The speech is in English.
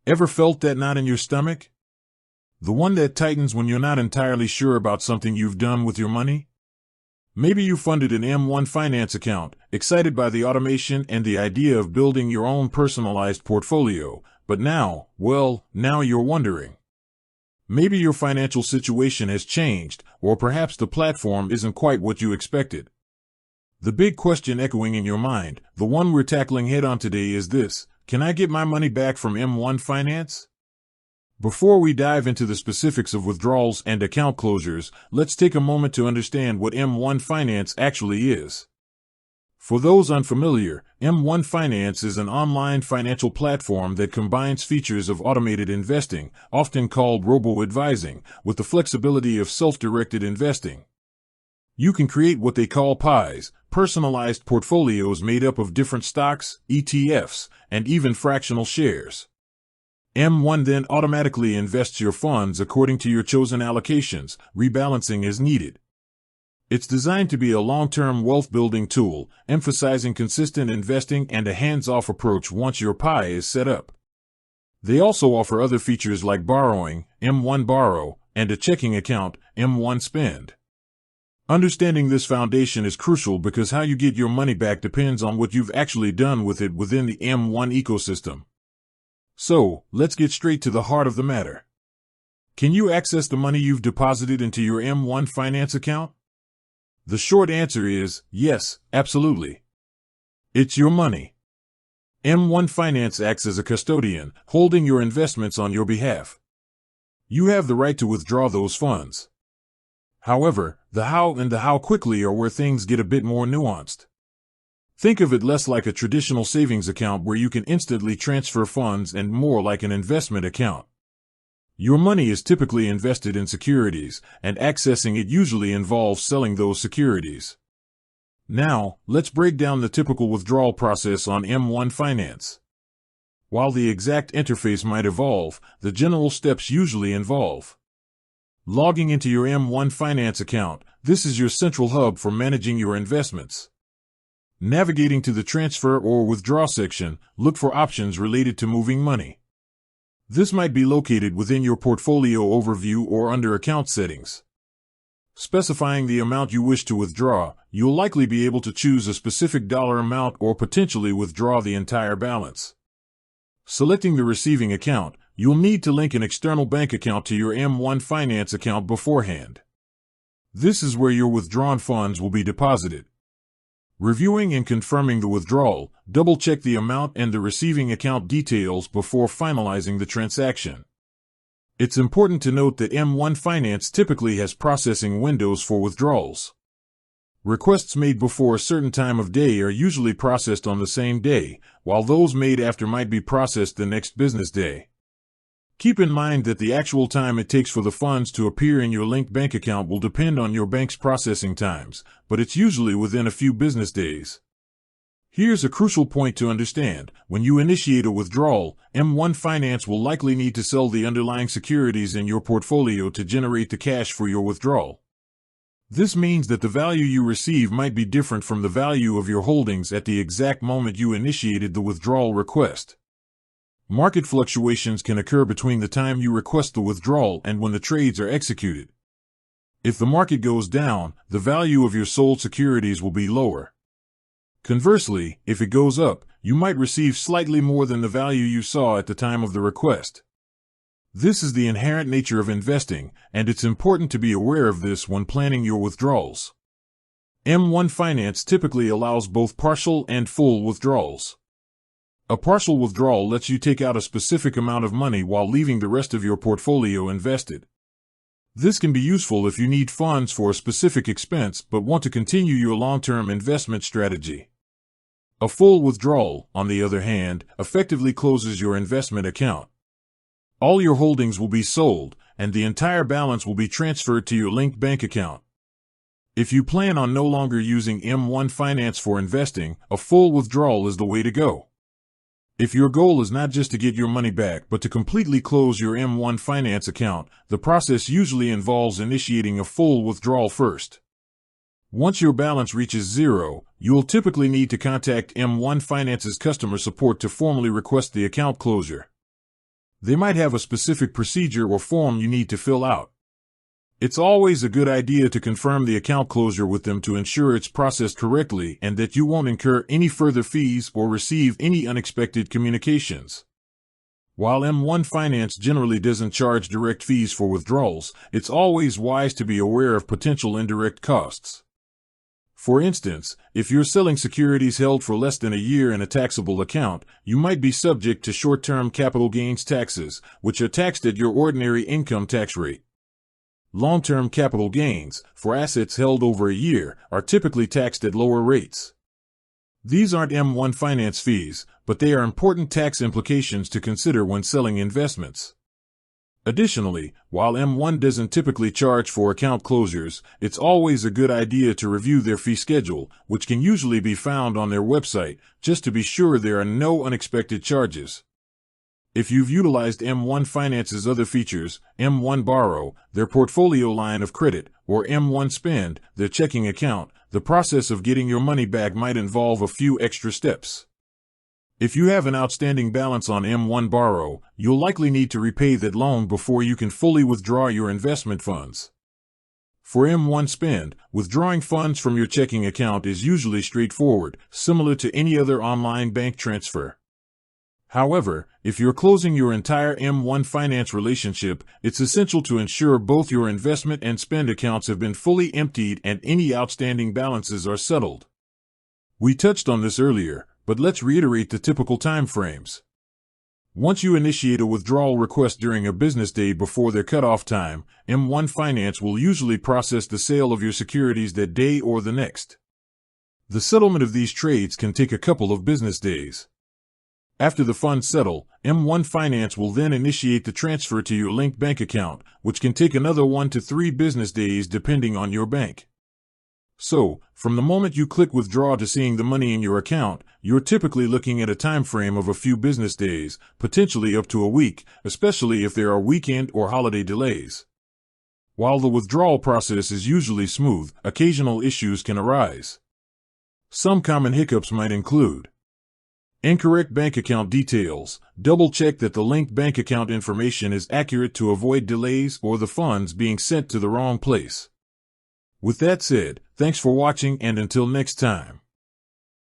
Ever felt that knot in your stomach? The one that tightens when you're not entirely sure about something you've done with your money? Maybe you funded an M1 finance account, excited by the automation and the idea of building your own personalized portfolio, but now you're wondering. Maybe your financial situation has changed, or perhaps the platform isn't quite what you expected. The big question echoing in your mind, the one we're tackling head-on today, is this: can I get my money back from M1 Finance? Before we dive into the specifics of withdrawals and account closures, let's take a moment to understand what M1 Finance actually is. For those unfamiliar, M1 Finance is an online financial platform that combines features of automated investing, often called robo-advising, with the flexibility of self-directed investing. You can create what they call pies, personalized portfolios made up of different stocks, ETFs, and even fractional shares. M1 then automatically invests your funds according to your chosen allocations, rebalancing as needed. It's designed to be a long-term wealth-building tool, emphasizing consistent investing and a hands-off approach once your pie is set up. They also offer other features like borrowing, M1 Borrow, and a checking account, M1 Spend. Understanding this foundation is crucial because how you get your money back depends on what you've actually done with it within the M1 ecosystem. So, let's get straight to the heart of the matter. Can you access the money you've deposited into your M1 Finance account? The short answer is yes, absolutely. It's your money. M1 Finance acts as a custodian, holding your investments on your behalf. You have the right to withdraw those funds. However, the how and the how quickly are where things get a bit more nuanced. Think of it less like a traditional savings account where you can instantly transfer funds and more like an investment account. Your money is typically invested in securities, and accessing it usually involves selling those securities. Now, let's break down the typical withdrawal process on M1 Finance. While the exact interface might evolve, the general steps usually involve logging into your M1 Finance account. This is your central hub for managing your investments. Navigating to the transfer or withdraw section, look for options related to moving money. This might be located within your portfolio overview or under account settings. Specifying the amount you wish to withdraw, you'll likely be able to choose a specific dollar amount or potentially withdraw the entire balance. Selecting the receiving account, you'll need to link an external bank account to your M1 Finance account beforehand. This is where your withdrawn funds will be deposited. Reviewing and confirming the withdrawal, double-check the amount and the receiving account details before finalizing the transaction. It's important to note that M1 Finance typically has processing windows for withdrawals. Requests made before a certain time of day are usually processed on the same day, while those made after might be processed the next business day. Keep in mind that the actual time it takes for the funds to appear in your linked bank account will depend on your bank's processing times, but it's usually within a few business days. Here's a crucial point to understand. When you initiate a withdrawal, M1 Finance will likely need to sell the underlying securities in your portfolio to generate the cash for your withdrawal. This means that the value you receive might be different from the value of your holdings at the exact moment you initiated the withdrawal request. Market fluctuations can occur between the time you request the withdrawal and when the trades are executed. If the market goes down, the value of your sold securities will be lower. Conversely, if it goes up, you might receive slightly more than the value you saw at the time of the request. This is the inherent nature of investing, and it's important to be aware of this when planning your withdrawals. M1 Finance typically allows both partial and full withdrawals. A partial withdrawal lets you take out a specific amount of money while leaving the rest of your portfolio invested. This can be useful if you need funds for a specific expense but want to continue your long-term investment strategy. A full withdrawal, on the other hand, effectively closes your investment account. All your holdings will be sold, and the entire balance will be transferred to your linked bank account. If you plan on no longer using M1 Finance for investing, a full withdrawal is the way to go. If your goal is not just to get your money back but to completely close your M1 Finance account, the process usually involves initiating a full withdrawal first. Once your balance reaches zero, you will typically need to contact M1 Finance's customer support to formally request the account closure. They might have a specific procedure or form you need to fill out. It's always a good idea to confirm the account closure with them to ensure it's processed correctly and that you won't incur any further fees or receive any unexpected communications. While M1 Finance generally doesn't charge direct fees for withdrawals, it's always wise to be aware of potential indirect costs. For instance, if you're selling securities held for less than a year in a taxable account, you might be subject to short-term capital gains taxes, which are taxed at your ordinary income tax rate. Long-term capital gains, for assets held over a year, are typically taxed at lower rates. These aren't M1 Finance fees, but they are important tax implications to consider when selling investments. Additionally, while M1 doesn't typically charge for account closures, it's always a good idea to review their fee schedule, which can usually be found on their website, just to be sure there are no unexpected charges. If you've utilized M1 Finance's other features, M1 Borrow, their portfolio line of credit, or M1 Spend, their checking account, the process of getting your money back might involve a few extra steps. If you have an outstanding balance on M1 Borrow, you'll likely need to repay that loan before you can fully withdraw your investment funds. For M1 Spend, withdrawing funds from your checking account is usually straightforward, similar to any other online bank transfer. However, if you're closing your entire M1 Finance relationship, it's essential to ensure both your investment and spend accounts have been fully emptied and any outstanding balances are settled. We touched on this earlier, but let's reiterate the typical time frames. Once you initiate a withdrawal request during a business day before their cutoff time, M1 Finance will usually process the sale of your securities that day or the next. The settlement of these trades can take a couple of business days. After the funds settle, M1 Finance will then initiate the transfer to your linked bank account, which can take another 1 to 3 business days depending on your bank. So, from the moment you click withdraw to seeing the money in your account, you're typically looking at a time frame of a few business days, potentially up to a week, especially if there are weekend or holiday delays. While the withdrawal process is usually smooth, occasional issues can arise. Some common hiccups might include incorrect bank account details. Double-check that the linked bank account information is accurate to avoid delays or the funds being sent to the wrong place. With that said, thanks for watching and until next time.